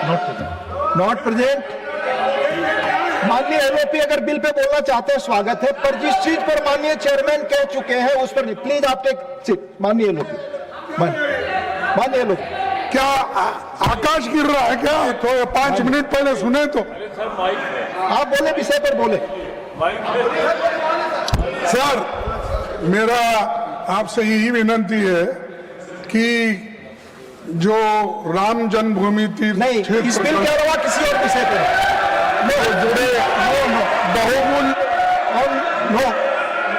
Not present. माननीय LOP अगर bill pay बोलना चाहते हैं स्वागत है, पर जिस चीज पर माननीय चेयरमैन कह चुके हैं उस पर नहीं। प्लीज आप टेक सीट। माननीय एलओपी, माननीय एलओपी। क्या आकाश गिर रहा है क्या? तो 5 मिनट पहले सुने तो। आप बोले, विषय पर बोले। सर, मेरा आपसे यही विनंती है कि जो राम जन्मभूमि तीर्थ नहीं, इस बिल के अलावा किसी और विषय पर जुड़े बहुमूल्य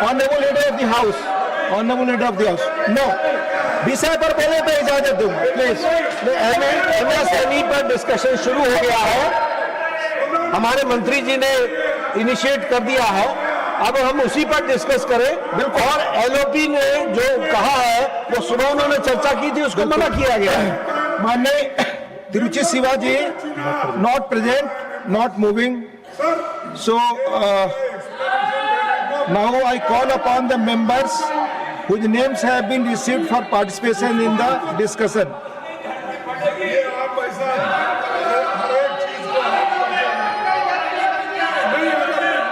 honourable leader of the house, honourable leader of the house, no विषय पर बोले तो इजाजत दूंगा प्लीज। एमएसएमई पर डिस्कशन शुरू हो गया है, हमारे मंत्री जी ने इनिशिएट कर दिया है, अब हम उसी पर डिस्कस करें। बिल्कुल। और एलओपी ने जो कहा है वो सुबह उन्होंने चर्चा की थी, उसको मना किया गया है। माननीय Tiruchi Shivaji not present, not moving. So now I call upon the members whose names have been received for participation in the discussion.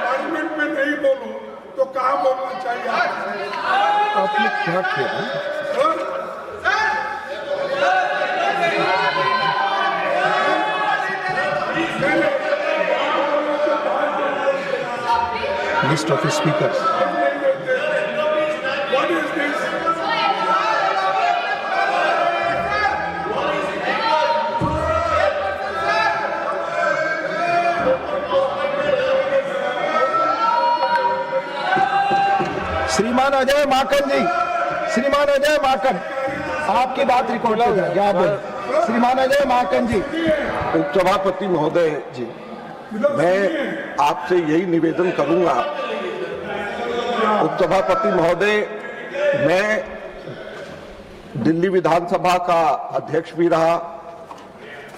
Parliament में नहीं बोलूं तो कहाँ बोलना चाहिए? आपने क्या किया? List of speakers. What is this? श्रीमान अजय माकन जी, श्रीमान अजय माकन, आपकी बात रिकॉर्ड हो जाएगी। आप बोले। श्रीमान अजय माकन जी। उपसभापति महोदय जी, मैं आपसे यही निवेदन करूंगा। उपसभापति महोदय, मैं दिल्ली विधानसभा का अध्यक्ष भी रहा,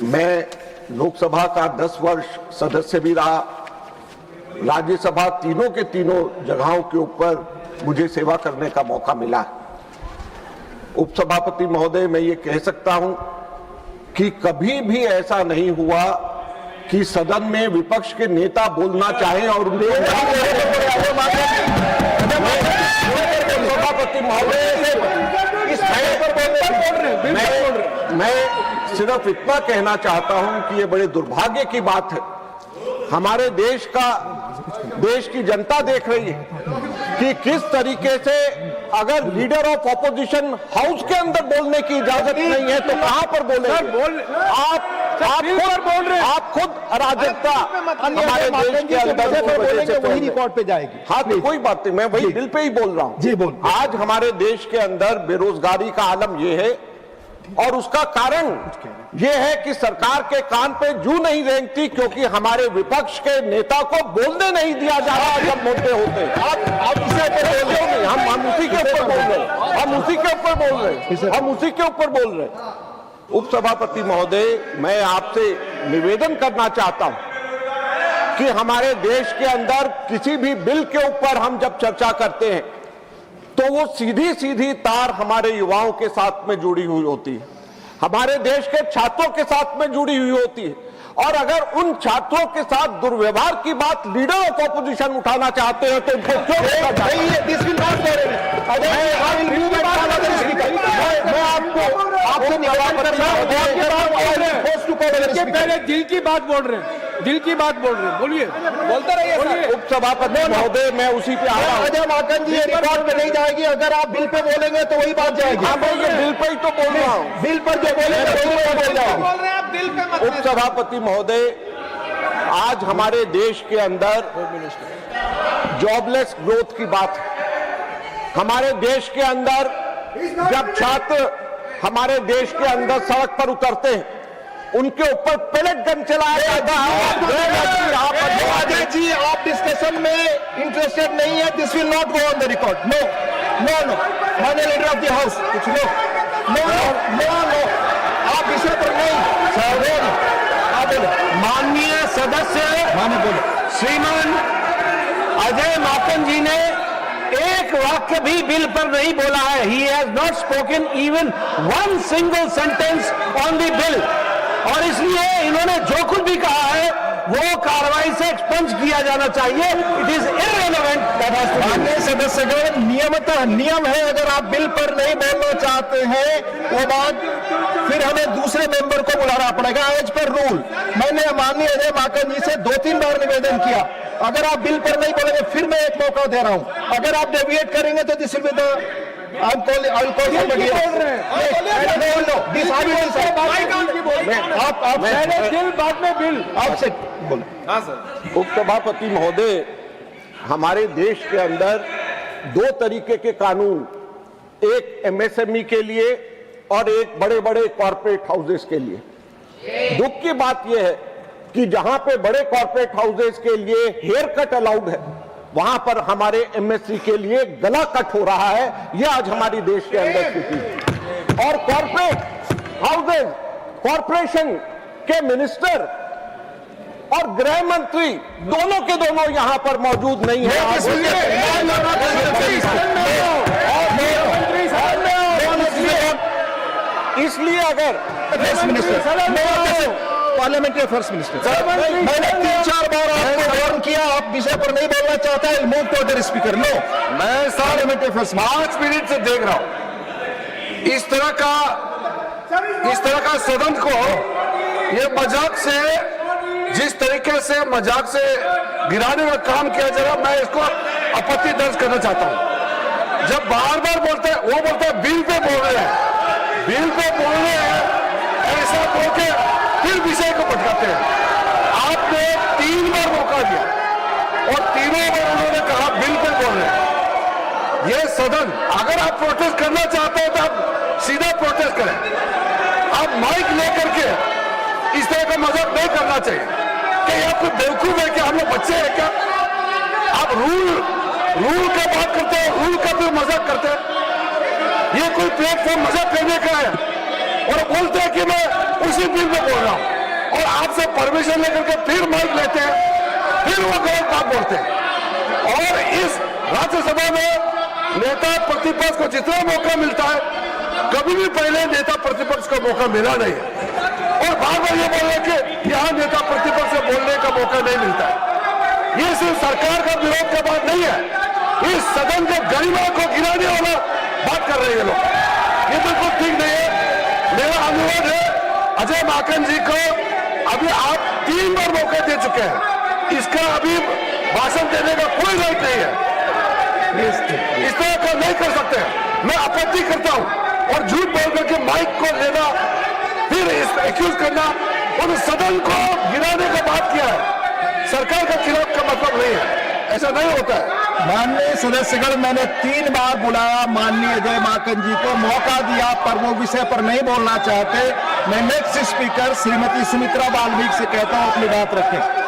मैं लोकसभा का 10 वर्ष सदस्य भी रहा, राज्यसभा तीनों के तीनों जगहों के ऊपर मुझे सेवा करने का मौका मिला। उपसभापति महोदय, मैं ये कह सकता हूं कि कभी भी ऐसा नहीं हुआ कि सदन में विपक्ष के नेता बोलना चाहें और उनको सभापति महोदय इस मैं सिर्फ इतना कहना चाहता हूं कि ये बड़े दुर्भाग्य की बात है। हमारे देश की जनता देख रही है कि किस तरीके से अगर लीडर ऑफ ऑपोजिशन हाउस के अंदर बोलने की इजाजत नहीं है तो कहां पर बोलेंगे? आप खुद अराजकता हमारे देश के अंदर वही रिकॉर्ड पे जाएगी। हाँ, तो कोई बात नहीं, मैं वही बिल पे ही बोल रहा हूँ जी। बोल। आज हमारे देश के अंदर बेरोजगारी का आलम यह है और उसका कारण यह है कि सरकार के कान पे जू नहीं रेंगती, क्योंकि हमारे विपक्ष के नेता को बोलने नहीं दिया जा रहा जब मुद्दे होते हैं। आप इसे नहीं, हम उसी के ऊपर बोल रहे हैं, हम उसी के ऊपर बोल रहे हैं, हम उसी के ऊपर बोल रहे हैं। उपसभापति महोदय, मैं आपसे निवेदन करना चाहता हूं कि हमारे देश के अंदर किसी भी बिल के ऊपर हम जब चर्चा करते हैं तो वो सीधी सीधी तार हमारे युवाओं के साथ में जुड़ी हुई होती है, हमारे देश के छात्रों के साथ में जुड़ी हुई होती है। और अगर उन छात्रों के साथ दुर्व्यवहार की बात लीडर ऑफ ऑपोजिशन उठाना चाहते हैं तो उनको क्यों रोका जाए? पहले दिल की बात बोल रहे हैं, दिल की बात बोल रहे हैं, बोलिए, बोलते रहिए। उपसभापति महोदय, मैं उसी पे आ रहा हूं। अजय माकन जी, रिकॉर्ड पे नहीं जाएगी। अगर आप बिल पे बोलेंगे तो वही बात जाएगी। हाँ, मैं बिल पे ही तो बोल रहा हूँ। बिल पर जो बोलेंगे वही बात बोल जाएगी। उपसभापति महोदय, आज हमारे देश के अंदर जॉबलेस ग्रोथ की बात है। हमारे देश के अंदर जब छात्र हमारे देश के अंदर सड़क पर उतरते हैं उनके ऊपर पेलेट गन चलाया जाता है। अजय जी, आप डिस्कशन में इंटरेस्टेड नहीं है। This will not go on the record. No no no, माननीय लीडर ऑफ द हाउस, कुछ नो नो नो नो, आप विषय पर नहीं। माननीय सदस्य, माननीय बोलो। श्रीमान अजय माकन जी ने एक वाक्य भी बिल पर नहीं बोला है। He has not spoken even one single sentence on the bill. और इसलिए इन्होंने जो कुछ भी कहा है वो कार्रवाई से एक्सपंज किया जाना चाहिए। It is irrelevant. माननीय सदस्यगण, नियमतः नियम है, अगर आप बिल पर नहीं बोलना चाहते हैं वो बात फिर हमें दूसरे मेंबर को बुलाना पड़ेगा एज पर रूल। मैंने माननीय अजय माकन जी से 2-3 बार निवेदन किया, अगर आप बिल पर नहीं बोलेंगे फिर मैं एक मौका दे रहा हूं, अगर आप डेविएट करेंगे तो this will be the I'll call somebody else. आप पहले दिल बाद में बिल। आपसे बोले। उपसभापति महोदय, हमारे देश के अंदर 2 तरीके के कानून, एक एमएसएमई के लिए और एक बड़े बड़े कॉर्पोरेट हाउसेस के लिए। दुख की बात यह है कि जहां पे बड़े कॉर्पोरेट हाउसेस के लिए हेयर कट अलाउड है, वहां पर हमारे एमएससी के लिए गला कट हो रहा है। यह आज हमारी देश के अंदर स्थिति है। और कॉर्पोरेट हाउसेस, कॉर्पोरेशन के मिनिस्टर और गृह मंत्री दोनों के दोनों यहां पर मौजूद नहीं है। इसलिए अगर पार्लियामेंट्री अफेयर्स मिनिस्टर, मैंने 3-4 बार आपको वार्न किया, आप विषय पर नहीं बोलना चाहता है, move to other speaker. No, मैं पार्लियामेंट्री अफेयर्स 5 मिनट से देख रहा हूं इस तरह का सदन को, ये मजाक से, जिस तरीके से मजाक से गिराने का काम किया जा रहा, मैं इसको आपत्ति दर्ज करना चाहता हूं। जब बार बार बोलते हैं, वो बोलते हैं बिल पे बोल रहे हैं, बिल पे बोल रहे हैं, ऐसा बोल के फिर विषय को भटकाते हैं। आपने 3 बार मौका दिया और तीनों बार उन्होंने कहा बिल पे बोल रहे हैं। ये सदन, अगर आप प्रोटेस्ट करना चाहते हैं तो आप सीधा प्रोटेस्ट करें, आप माइक लेकर के इस तरह का मजाक नहीं करना चाहिए। क्या आप कोई बेवकूफ है? क्या हम लोग बच्चे हैं क्या? आप रूल का बात करते हैं, रूल का भी मजाक करते हैं। ये कोई प्लेटफॉर्म मजाक करने का है और बोलते हैं कि मैं उसी बिल में बोल रहा हूं, और आपसे परमिशन लेकर के फिर माइक लेते हैं, फिर वो गलत बात बोलते हैं। और इस राज्यसभा में नेता प्रतिपक्ष को जितना मौका मिलता है, कभी भी पहले नेता प्रतिपक्ष को मौका मिला नहीं है, और बार बार ये बोल रहे कि यहां नेता प्रतिपक्ष से बोलने का मौका नहीं मिलता है। ये सिर्फ सरकार का विरोध का बात नहीं है, इस सदन के गरिमा को गिराने वाला बात कर रहे हैं लोग। ये बिल्कुल ठीक नहीं है। मेरा अनुरोध है अजय माकन जी को, अभी आप 3 बार मौका दे चुके हैं, इसका अभी भाषण देने का कोई राइट नहीं है। इस तरह का नहीं कर सकते। मैं आपत्ति करता हूं, और झूठ बोल करके माइक को लेना, फिर इस एक्यूज करना और सदन को गिराने का बात किया है, सरकार का खिलाफ का मतलब नहीं है, ऐसा नहीं होता है। माननीय सदस्यगण, मैंने 3 बार बुलाया माननीय अजय माकन जी को, मौका दिया, पर वो विषय पर नहीं बोलना चाहते। मैं नेक्स्ट स्पीकर श्रीमती सुमित्रा बाल्मीकि से कहता हूं अपनी बात रखें।